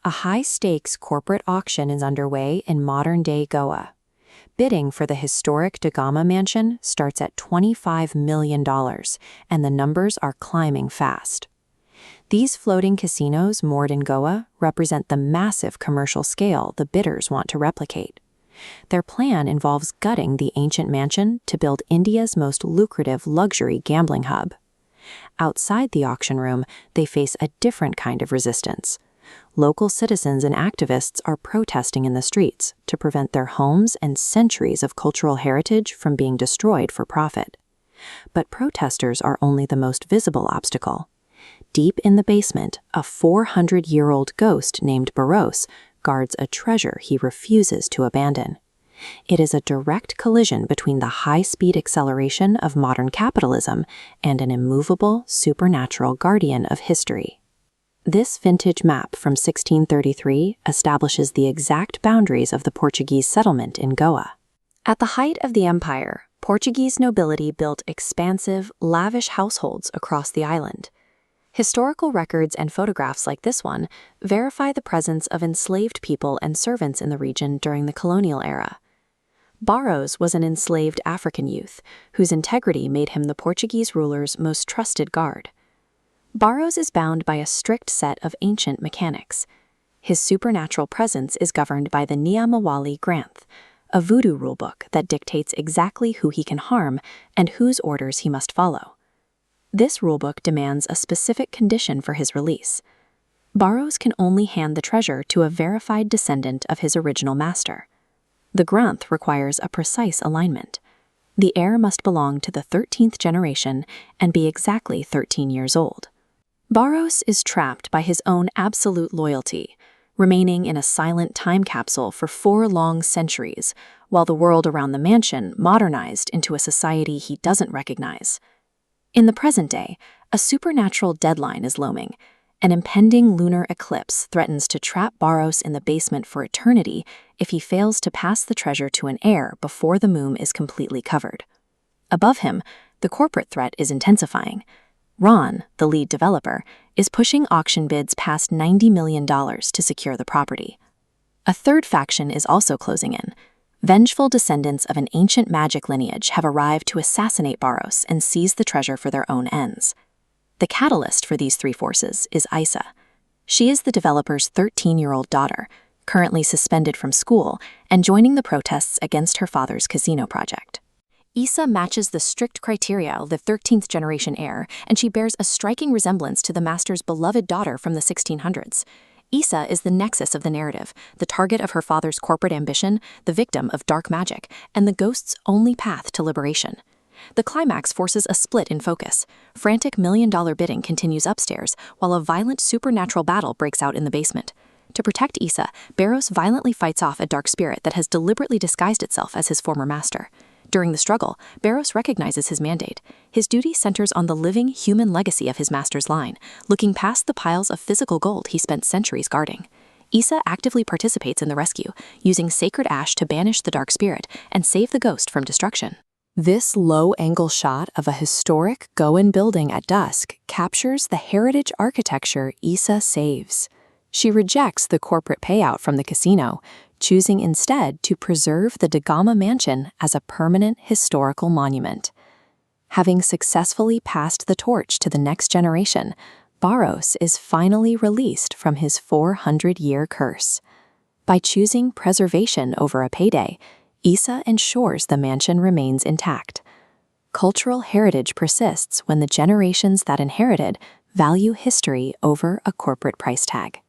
A high-stakes corporate auction is underway in modern-day Goa. Bidding for the historic Gama Mansion starts at $25 million, and the numbers are climbing fast. These floating casinos moored in Goa represent the massive commercial scale the bidders want to replicate. Their plan involves gutting the ancient mansion to build India's most lucrative luxury gambling hub. Outside the auction room, they face a different kind of resistance. Local citizens and activists are protesting in the streets to prevent their homes and centuries of cultural heritage from being destroyed for profit. But protesters are only the most visible obstacle. Deep in the basement, a 400-year-old ghost named Barros guards a treasure he refuses to abandon. It is a direct collision between the high-speed acceleration of modern capitalism and an immovable, supernatural guardian of history. This vintage map from 1633 establishes the exact boundaries of the Portuguese settlement in Goa. At the height of the empire, Portuguese nobility built expansive, lavish households across the island. Historical records and photographs like this one verify the presence of enslaved people and servants in the region during the colonial era. Barros was an enslaved African youth, whose integrity made him the Portuguese ruler's most trusted guard. Barros is bound by a strict set of ancient mechanics. His supernatural presence is governed by the Niama Wali Granth, a Voodoo rulebook that dictates exactly who he can harm and whose orders he must follow. This rulebook demands a specific condition for his release. Barros can only hand the treasure to a verified descendant of his original master. The Granth requires a precise alignment. The heir must belong to the 13th generation and be exactly 13 years old. Barros is trapped by his own absolute loyalty, remaining in a silent time capsule for 4 long centuries, while the world around the mansion modernized into a society he doesn't recognize. In the present day, a supernatural deadline is looming. An impending lunar eclipse threatens to trap Barros in the basement for eternity if he fails to pass the treasure to an heir before the moon is completely covered. Above him, the corporate threat is intensifying. Ron, the lead developer, is pushing auction bids past $90 million to secure the property. A third faction is also closing in. Vengeful descendants of an ancient magic lineage have arrived to assassinate Barros and seize the treasure for their own ends. The catalyst for these 3 forces is Isa. She is the developer's 13-year-old daughter, currently suspended from school and joining the protests against her father's casino project. Isa matches the strict criteria of the 13th generation heir, and she bears a striking resemblance to the master's beloved daughter from the 1600s. Isa is the nexus of the narrative, the target of her father's corporate ambition, the victim of dark magic, and the ghost's only path to liberation. The climax forces a split in focus. Frantic million-dollar bidding continues upstairs, while a violent supernatural battle breaks out in the basement. To protect Isa, Barros violently fights off a dark spirit that has deliberately disguised itself as his former master. During the struggle, Barros recognizes his mandate. His duty centers on the living human legacy of his master's line, looking past the piles of physical gold he spent centuries guarding. Isa actively participates in the rescue, using sacred ash to banish the dark spirit and save the ghost from destruction. This low-angle shot of a historic Goan building at dusk captures the heritage architecture Isa saves. She rejects the corporate payout from the casino, choosing instead to preserve the Gama Mansion as a permanent historical monument. Having successfully passed the torch to the next generation, Barros is finally released from his 400-year curse. By choosing preservation over a payday, Isa ensures the mansion remains intact. Cultural heritage persists when the generations that inherited value history over a corporate price tag.